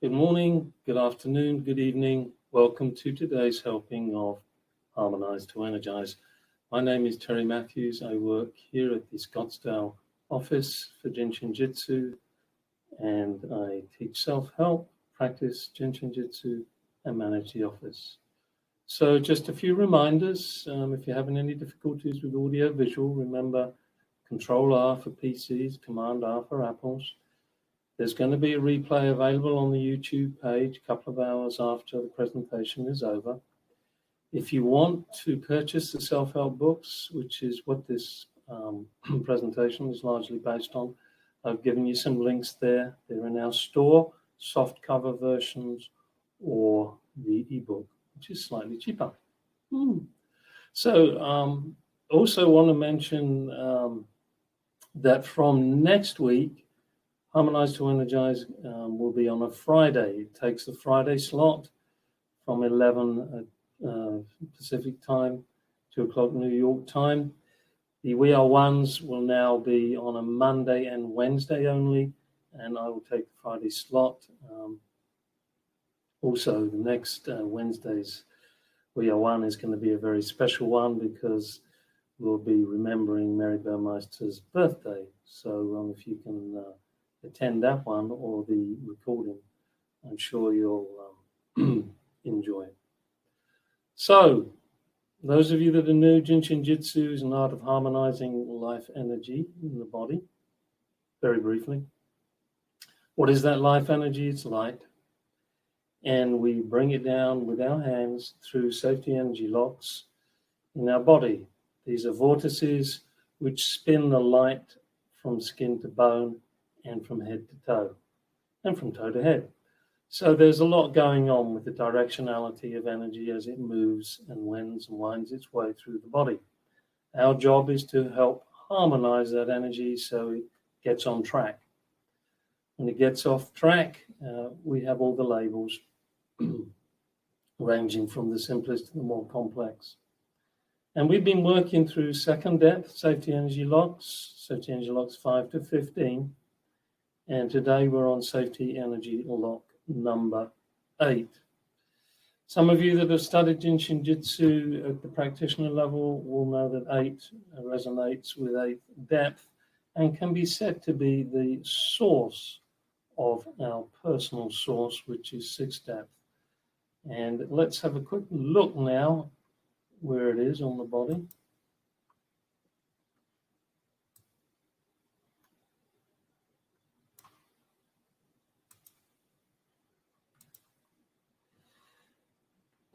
Good morning, good afternoon, good evening. Welcome to today's helping of Harmonize to Energize. My name is Terry Matthews. I work here at the Scottsdale office for Jin Shin Jyutsu, and I teach self-help, practice Jin Shin Jyutsu, and manage the office. So just a few reminders. If you're having any difficulties with audio visual, remember Control R for PCs, Command R for Apples. There's going to be a replay available on the YouTube page a couple of hours after the presentation is over. If you want to purchase the self-help books, which is what this presentation is largely based on, I've given you some links there. They're in our store, soft cover versions or the ebook, which is slightly cheaper. So also want to mention that from next week, Harmonize to Energize will be on a Friday. It takes the Friday slot from 11 Pacific time, 2 o'clock New York time. The We Are Ones will now be on a Monday and Wednesday only, and I will take the Friday slot. Also, the next Wednesday's We Are One is going to be a very special one because we'll be remembering Mary Burmeister's birthday. So if you can attend that one or the recording, I'm sure you'll enjoy it. So, those of you that are new, Jin Shin Jyutsu is an art of harmonizing life energy in the body. Very briefly. What is that life energy? It's light. And we bring it down with our hands through safety energy locks in our body. These are vortices which spin the light from skin to bone and from head to toe, and from toe to head. So there's a lot going on with the directionality of energy as it moves and wends and winds its way through the body. Our job is to help harmonize that energy so it gets on track. When it gets off track, we have all the labels ranging from the simplest to the more complex. And we've been working through second depth, safety energy locks 5 to 15. And today we're on safety energy lock number 8. Some of you that have studied Jin Shin Jyutsu at the practitioner level will know that 8 resonates with 8th depth and can be said to be the source of our personal source, which is 6th depth. And let's have a quick look now where it is on the body.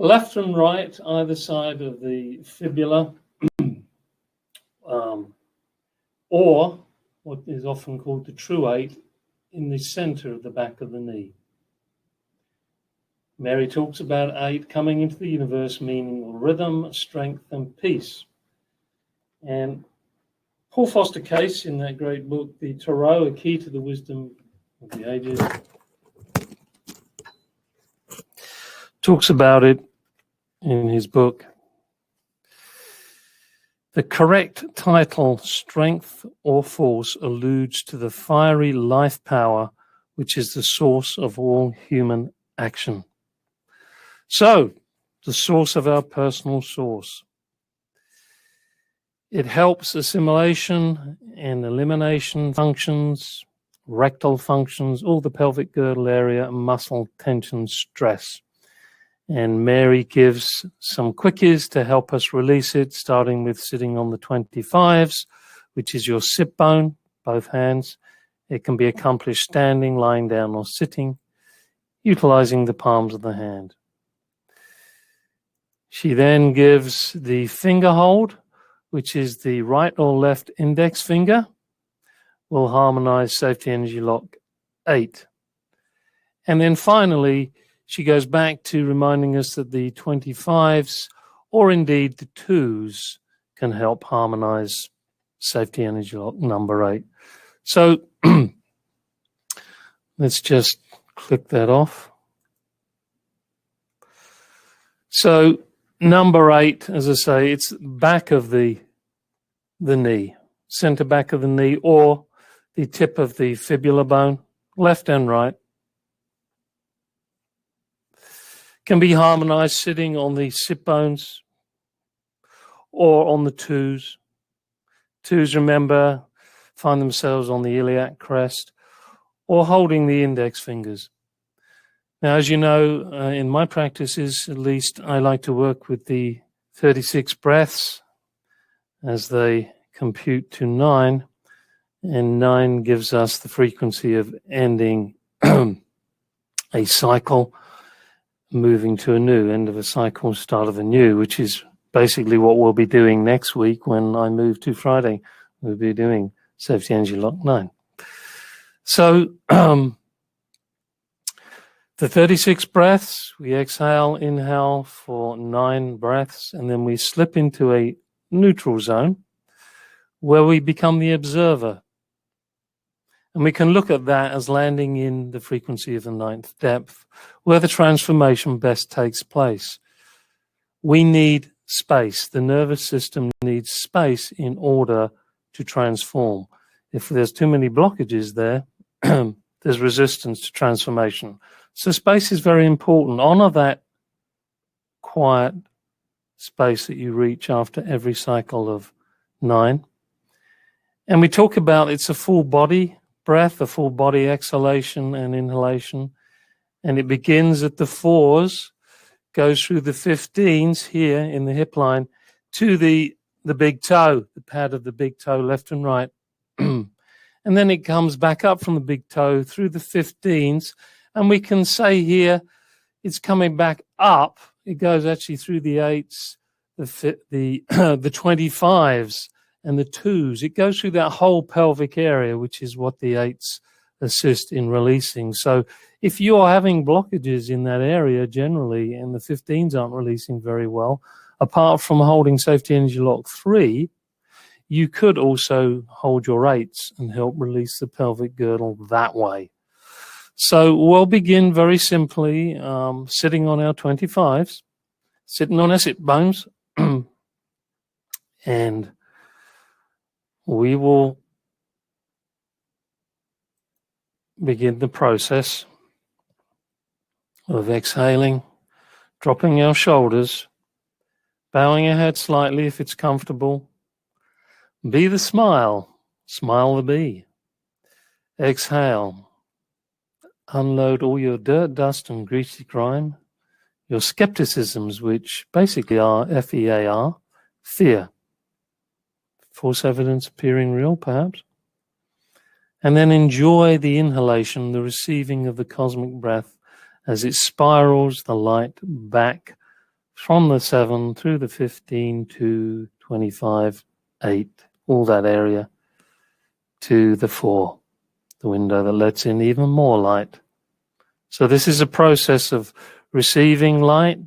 Left and right, either side of the fibula, or what is often called the true 8, in the center of the back of the knee. Mary talks about 8 coming into the universe, meaning rhythm, strength, and peace. And Paul Foster Case, in that great book, The Tarot, A Key to the Wisdom of the Ages, talks about it in his book. The correct title, Strength or Force, alludes to the fiery life power which is the source of all human action. So, the source of our personal source. It helps assimilation and elimination functions, rectal functions, all the pelvic girdle area, muscle tension, stress. And Mary gives some quickies to help us release it, starting with sitting on the 25s, which is your sit bone, both hands. It can be accomplished standing, lying down, or sitting, utilizing the palms of the hand. She then gives the finger hold, which is the right or left index finger. Will harmonize safety energy lock 8. And then finally, she goes back to reminding us that the 25s, or indeed the 2s, can help harmonize safety energy lock number 8. So let's just click that off. So number 8, as I say, it's back of the knee, center back of the knee, or the tip of the fibula bone, left and right. Can be harmonized sitting on the sit bones or on the twos. Twos, remember, find themselves on the iliac crest or holding the index fingers. Now, as you know, in my practices, at least, I like to work with the 36 breaths as they compute to 9, and 9 gives us the frequency of ending a cycle, moving to a new, end of a cycle, start of a new, which is basically what we'll be doing next week when I move to Friday. We'll be doing Safety Energy Lock 9. So the 36 breaths, we exhale, inhale for 9 breaths, and then we slip into a neutral zone where we become the observer. And we can look at that as landing in the frequency of the 9th depth, where the transformation best takes place. We need space. The nervous system needs space in order to transform. If there's too many blockages there, there's resistance to transformation. So space is very important. Honor that quiet space that you reach after every cycle of 9. And we talk about it's a full body breath, a full body exhalation and inhalation. And it begins at the 4s, goes through the 15s here in the hip line to the big toe, the pad of the big toe, left and right. And then it comes back up from the big toe through the 15s. And we can say here it's coming back up. It goes actually through the 8s, the 25s, and the 2s. It goes through that whole pelvic area, which is what the 8s assist in releasing. So if you're having blockages in that area generally, and the 15s aren't releasing very well, apart from holding Safety Energy Lock 3, you could also hold your 8s and help release the pelvic girdle that way. So we'll begin very simply sitting on our 25s, sitting on our sit bones, and we will begin the process of exhaling, dropping our shoulders, bowing our head slightly if it's comfortable. Be the smile, smile the bee. Exhale. Unload all your dirt, dust, and greasy grime, your skepticisms, which basically are FEAR, fear, false evidence appearing real, perhaps. And then enjoy the inhalation, the receiving of the cosmic breath as it spirals the light back from the 7 through the 15 to 25, 8, all that area, to the 4. The window that lets in even more light. So this is a process of receiving light,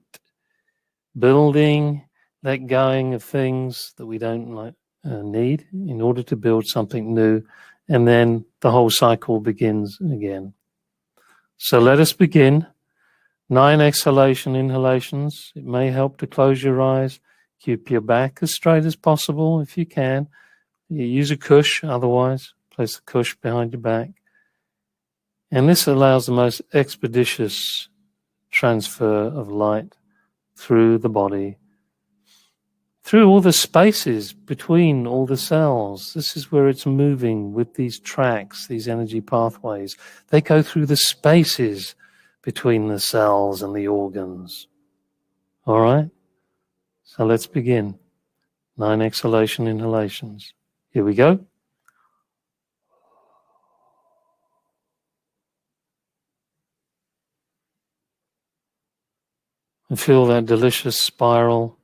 building, let going of things that we don't need in order to build something new, and then the whole cycle begins again. So let us begin. 9 exhalation inhalations. It may help to close your eyes, keep your back as straight as possible if you can. You use a cush, otherwise place the cush behind your back. And this allows the most expeditious transfer of light through the body, through all the spaces between all the cells. This is where it's moving with these tracks, these energy pathways. They go through the spaces between the cells and the organs. All right? So let's begin. 9 exhalation inhalations. Here we go. And feel that delicious spiral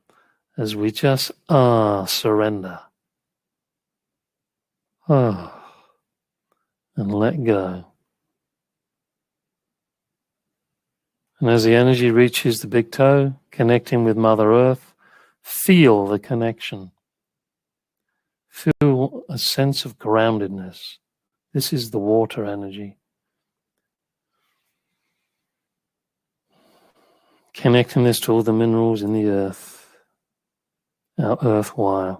as we just surrender. And let go. And as the energy reaches the big toe, connecting with Mother Earth, feel the connection. Feel a sense of groundedness. This is the water energy. Connecting this to all the minerals in the earth, our earth wire.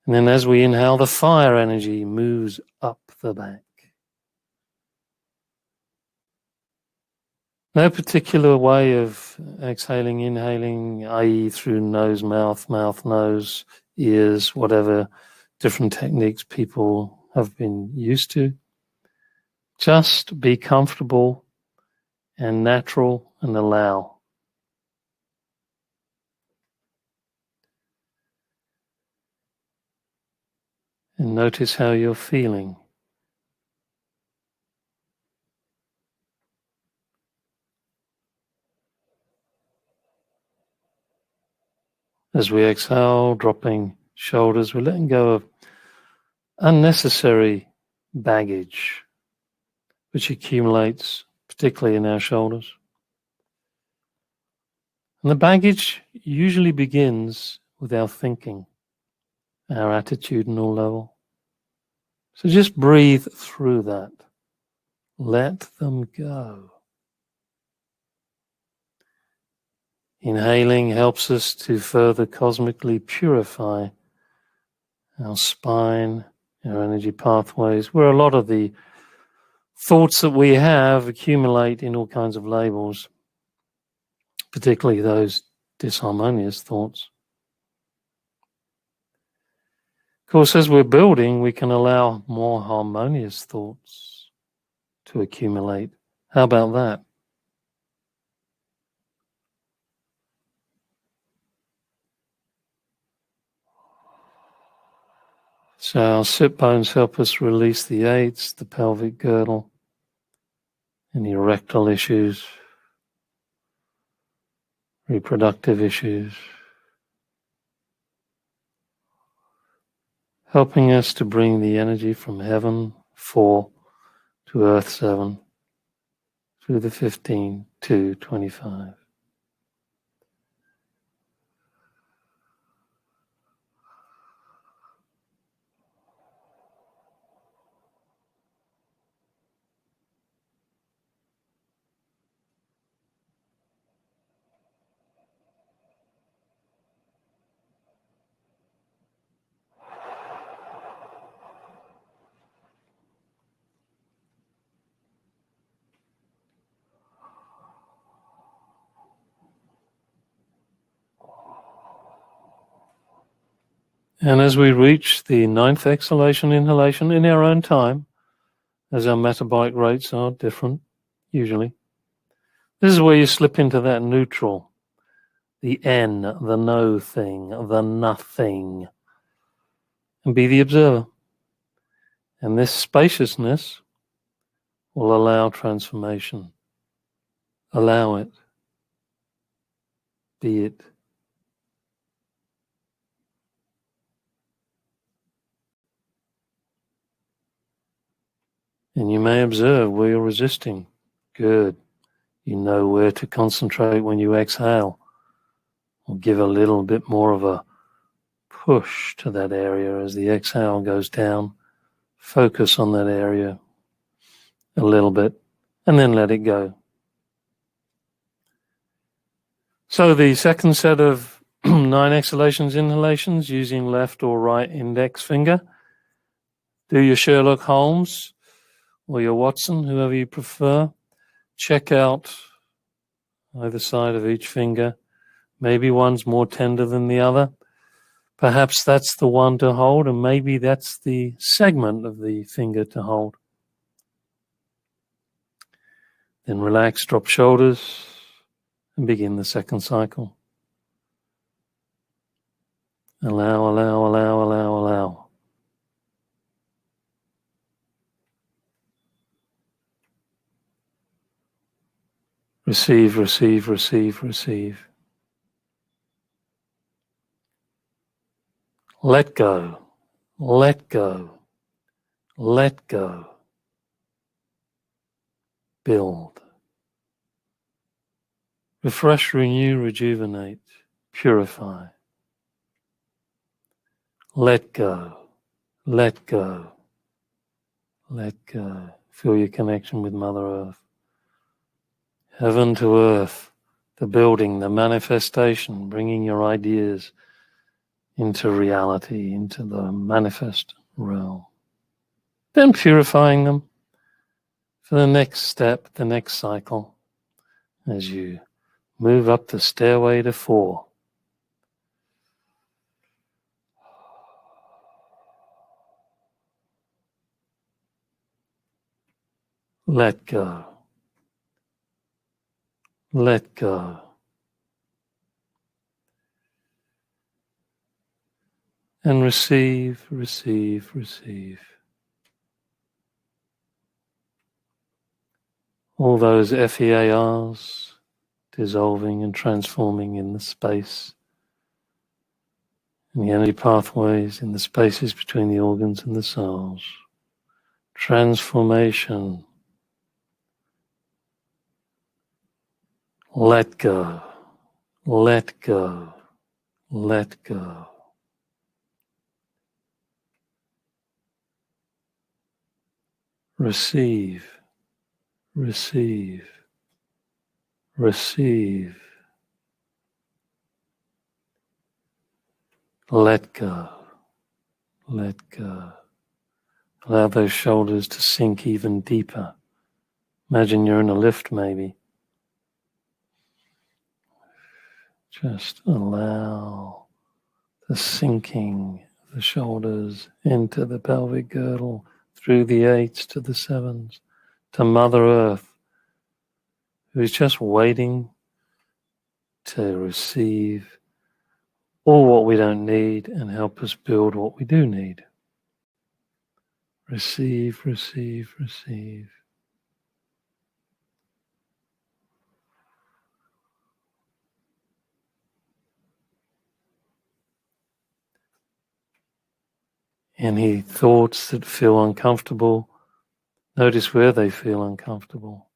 And then as we inhale, the fire energy moves up the back. No particular way of exhaling, inhaling, i.e. through nose, mouth, nose, ears, whatever different techniques people have been used to. Just be comfortable and natural and allow. And notice how you're feeling. As we exhale, dropping shoulders, we're letting go of unnecessary baggage, which accumulates particularly in our shoulders. And the baggage usually begins with our thinking, our attitudinal level. So just breathe through that. Let them go. Inhaling helps us to further cosmically purify our spine, our energy pathways, where a lot of the thoughts that we have accumulate in all kinds of labels, particularly those disharmonious thoughts. Of course, as we're building, we can allow more harmonious thoughts to accumulate. How about that? So our sit bones help us release the eights, the pelvic girdle, any erectile issues, reproductive issues, helping us to bring the energy from heaven 4 to earth 7 through the 15 to 25. And as we reach the 9th exhalation, inhalation in our own time, as our metabolic rates are different, usually, this is where you slip into that neutral, the N, the no thing, the nothing, and be the observer. And this spaciousness will allow transformation. Allow it. Be it. And you may observe where you're resisting. Good. You know where to concentrate when you exhale. Or give a little bit more of a push to that area as the exhale goes down. Focus on that area a little bit and then let it go. So the second set of 9 exhalations, inhalations using left or right index finger. Do your Sherlock Holmes or your Watson, whoever you prefer. Check out either side of each finger. Maybe one's more tender than the other. Perhaps that's the one to hold, and maybe that's the segment of the finger to hold. Then relax, drop shoulders, and begin the second cycle. Allow, allow, allow, allow, allow. Receive, receive, receive, receive. Let go, let go, let go. Build. Refresh, renew, rejuvenate, purify. Let go, let go, let go. Feel your connection with Mother Earth. Heaven to earth, the building, the manifestation, bringing your ideas into reality, into the manifest realm. Then purifying them for the next step, the next cycle. as you move up the stairway to 4. Let go. Let go. And receive, receive, receive. All those FEARs dissolving and transforming in the space, in the energy pathways, in the spaces between the organs and the cells. Transformation. Let go. Let go. Let go. Receive. Receive. Receive. Let go. Let go. Allow those shoulders to sink even deeper. Imagine you're in a lift, maybe. Just allow the sinking of the shoulders into the pelvic girdle, through the 8s to the 7s, to Mother Earth, who is just waiting to receive all what we don't need and help us build what we do need. Receive, receive, receive. Any thoughts that feel uncomfortable, notice where they feel uncomfortable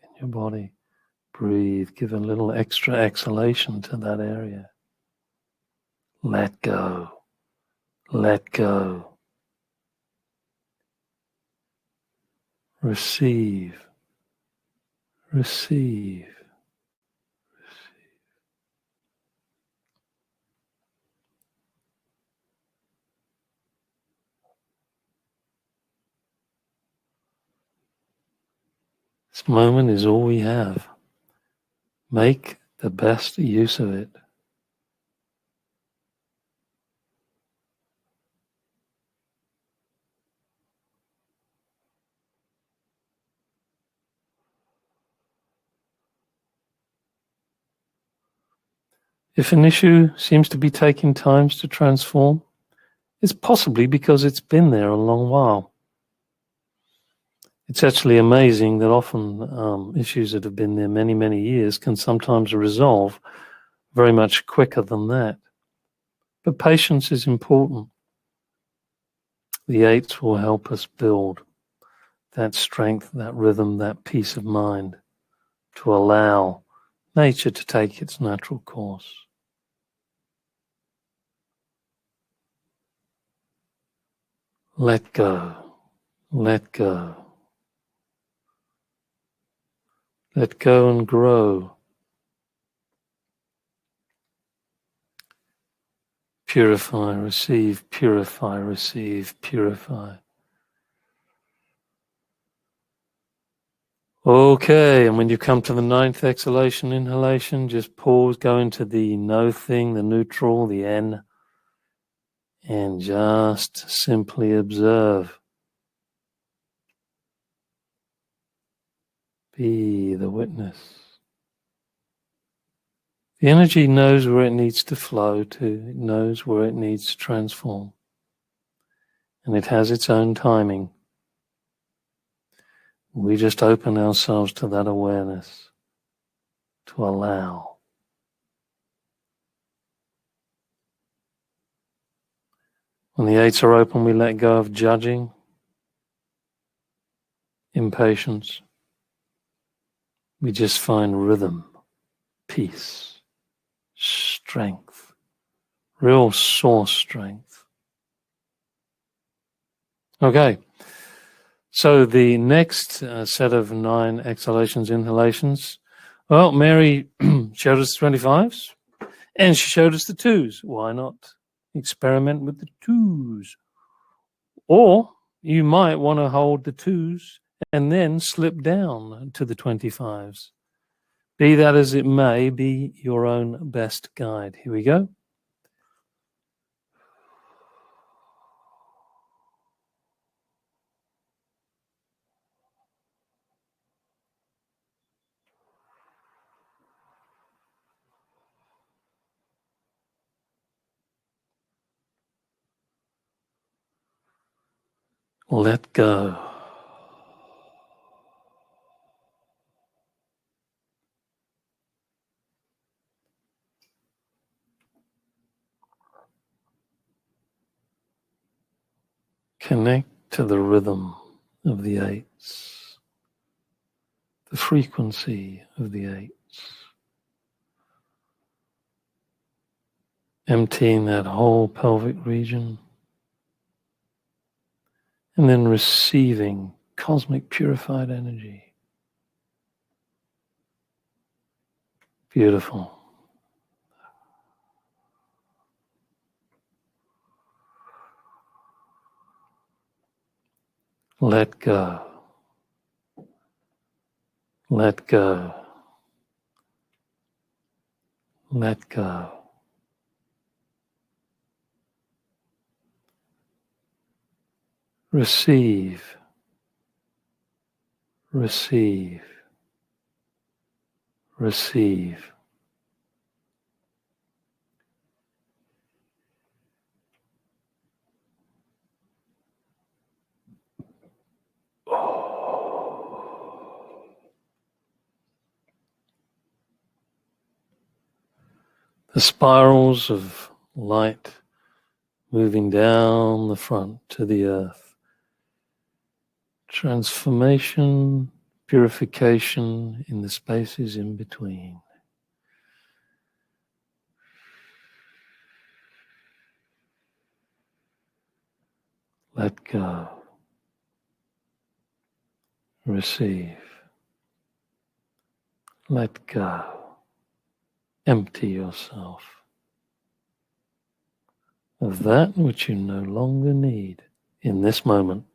in your body. Breathe, give a little extra exhalation to that area. Let go. Let go. Receive. Receive. This moment is all we have. Make the best use of it. If an issue seems to be taking time to transform, it's possibly because it's been there a long while. It's actually amazing that often issues that have been there many, many years can sometimes resolve very much quicker than that. But patience is important. The 8s will help us build that strength, that rhythm, that peace of mind to allow nature to take its natural course. Let go. Let go. Let go and grow. Purify, receive, purify, receive, purify. Okay, and when you come to the 9th exhalation, inhalation, just pause, go into the no thing, the neutral, the N, and just simply observe. Be the witness. The energy knows where it needs to flow to. It knows where it needs to transform. And it has its own timing. We just open ourselves to that awareness, to allow. When the 8s are open, we let go of judging, impatience. We just find rhythm, peace, strength, real source strength. Okay, so the next set of 9 exhalations, inhalations, well, Mary showed us the 25s and she showed us the 2s. Why not experiment with the 2s? Or you might want to hold the 2s and then slip down to the 25s. Be that as it may, be your own best guide. Here we go. Let go. Connect to the rhythm of the eights, the frequency of the eights. Emptying that whole pelvic region and then receiving cosmic purified energy. Beautiful. Let go. Let go. Let go. Receive. Receive. Receive. The spirals of light moving down the front to the earth. Transformation, purification in the spaces in between. Let go. Receive. Let go. Empty yourself of that which you no longer need in this moment.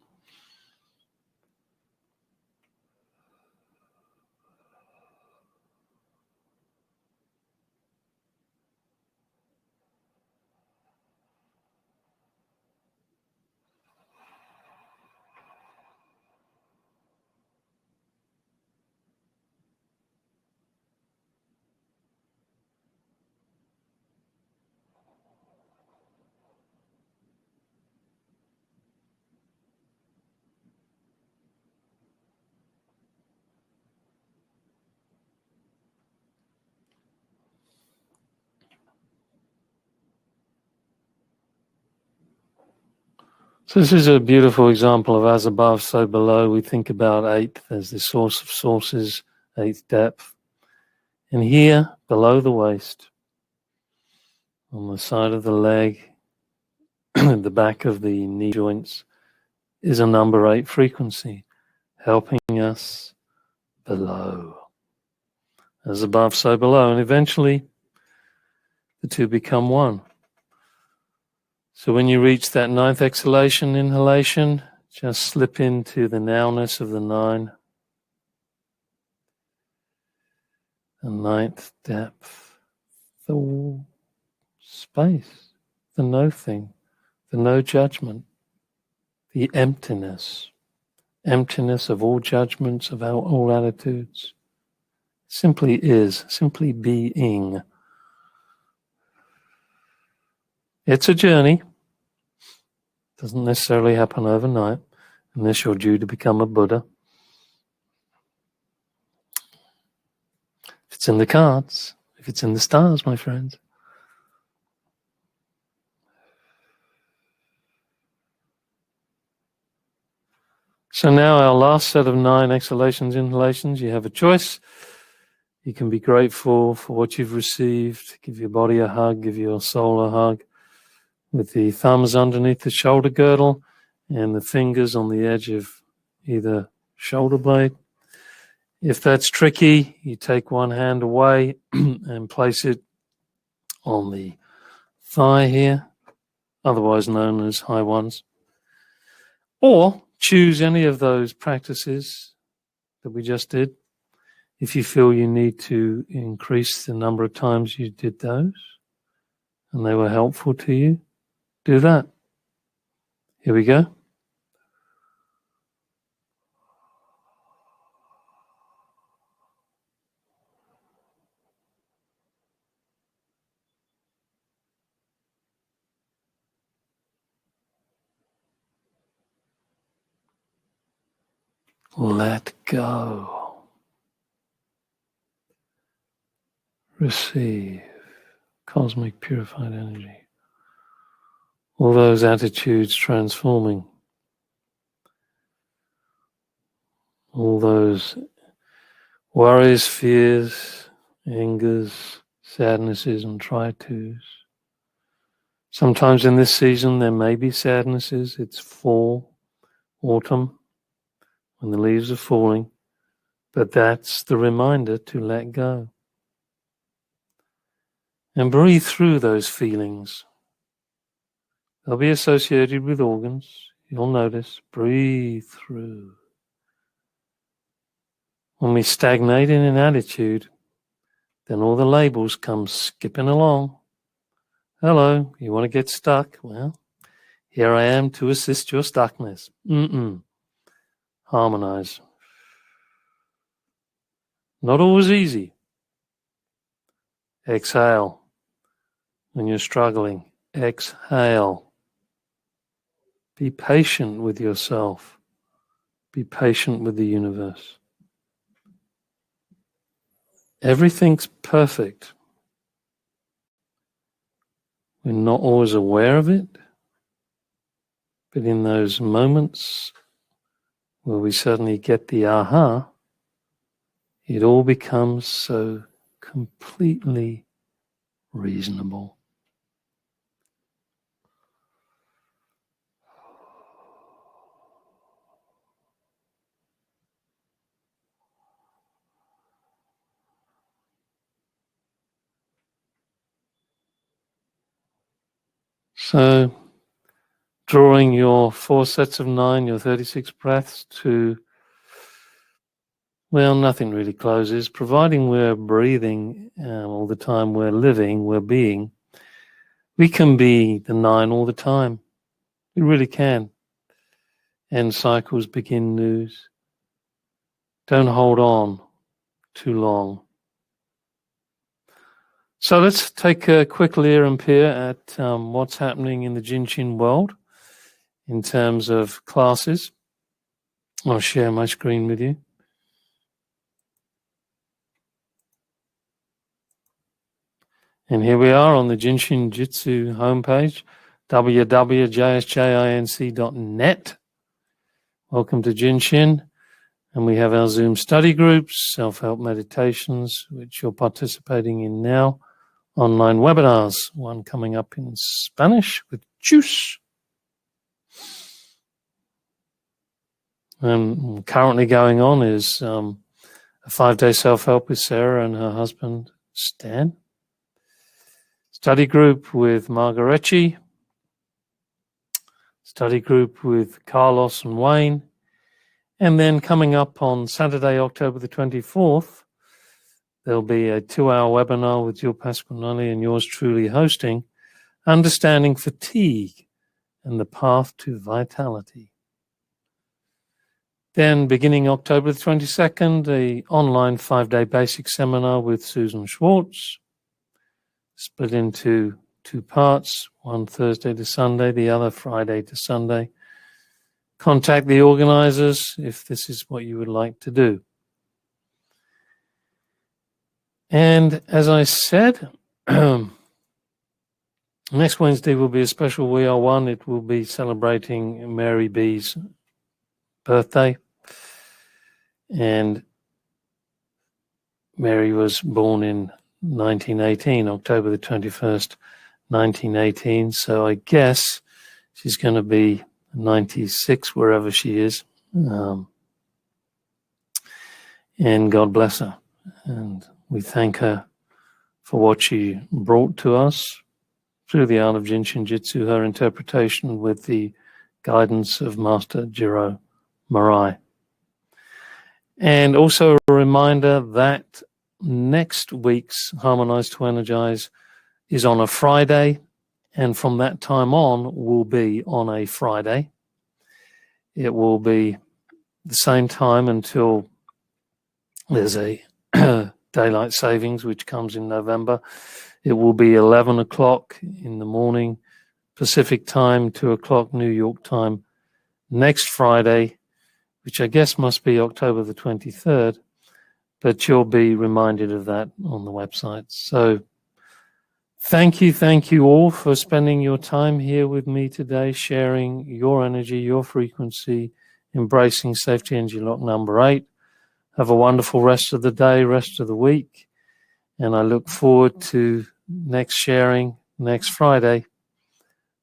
So this is a beautiful example of as above, so below. We think about eighth as the source of sources, eighth depth. And here, below the waist, on the side of the leg, the back of the knee joints, is a number 8 frequency, helping us below. As above, so below. And eventually, the two become one. So when you reach that 9th exhalation, inhalation, just slip into the nowness of the 9. The 9th depth, the space, the no thing, the no judgment, the emptiness of all judgments, of all attitudes. Simply is, simply being. It's a journey. Doesn't necessarily happen overnight, unless you're due to become a Buddha. If it's in the cards, if it's in the stars, my friends. So now our last set of 9 exhalations, inhalations, you have a choice. You can be grateful for what you've received, give your body a hug, give your soul a hug, with the thumbs underneath the shoulder girdle and the fingers on the edge of either shoulder blade. If that's tricky, you take one hand away and place it on the thigh here, otherwise known as high ones. Or choose any of those practices that we just did If you feel you need to increase the number of times you did those and they were helpful to you, do that. Here we go. Let go. Receive cosmic purified energy. All those attitudes transforming. All those worries, fears, angers, sadnesses, and try-tos. Sometimes in this season there may be sadnesses. It's fall, autumn, when the leaves are falling. But that's the reminder to let go. And breathe through those feelings. They'll be associated with organs. You'll notice. Breathe through. When we stagnate in an attitude, then all the labels come skipping along. Hello, you want to get stuck? Well, here I am to assist your stuckness. Harmonize. Not always easy. Exhale. When you're struggling, exhale. Be patient with yourself. Be patient with the universe. Everything's perfect. We're not always aware of it, but in those moments where we suddenly get the aha, it all becomes so completely reasonable. So, drawing your 4 sets of 9, your 36 breaths to, well, nothing really closes, providing we're breathing all the time, we're living, we're being. We can be the 9 all the time. We really can. End cycles, begin news. Don't hold on too long. So let's take a quick leer and peer at what's happening in the Jin Shin world in terms of classes. I'll share my screen with you. And here we are on the Jin Shin Jyutsu homepage, www.jsjinc.net. Welcome to Jin Shin. And we have our Zoom study groups, self-help meditations, which you're participating in now, online webinars, one coming up in Spanish with Juice. Currently going on is a 5-day self-help with Sarah and her husband, Stan. Study group with Margaretti. Study group with Carlos and Wayne. And then coming up on Saturday, October the 24th, there'll be a 2-hour webinar with Jill Pasquinelli and yours truly hosting, Understanding Fatigue and the Path to Vitality. Then beginning October the 22nd, an online 5-day basic seminar with Susan Schwartz, split into 2 parts, one Thursday to Sunday, the other Friday to Sunday. Contact the organizers if this is what you would like to do. And as I said, next Wednesday will be a special We Are One. It will be celebrating Mary B's birthday. And Mary was born in 1918, October the 21st, 1918. So I guess she's going to be 96 wherever she is. And God bless her. And we thank her for what she brought to us through the art of Jin Shin Jyutsu, her interpretation with the guidance of Master Jiro Marai. And also a reminder that next week's Harmonize to Energize is on a Friday, and from that time on will be on a Friday. It will be the same time until there's a daylight savings, which comes in November. It will be 11 o'clock in the morning, Pacific time, 2 o'clock New York time, next Friday, which I guess must be October the 23rd, but you'll be reminded of that on the website. So thank you all for spending your time here with me today, sharing your energy, your frequency, embracing Safety Energy Lock number 8. Have a wonderful rest of the day, rest of the week, and I look forward to next sharing next Friday.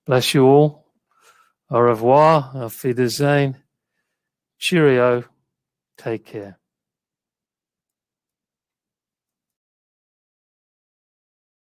Bless you all. Au revoir, auf Wiedersehen, cheerio, take care.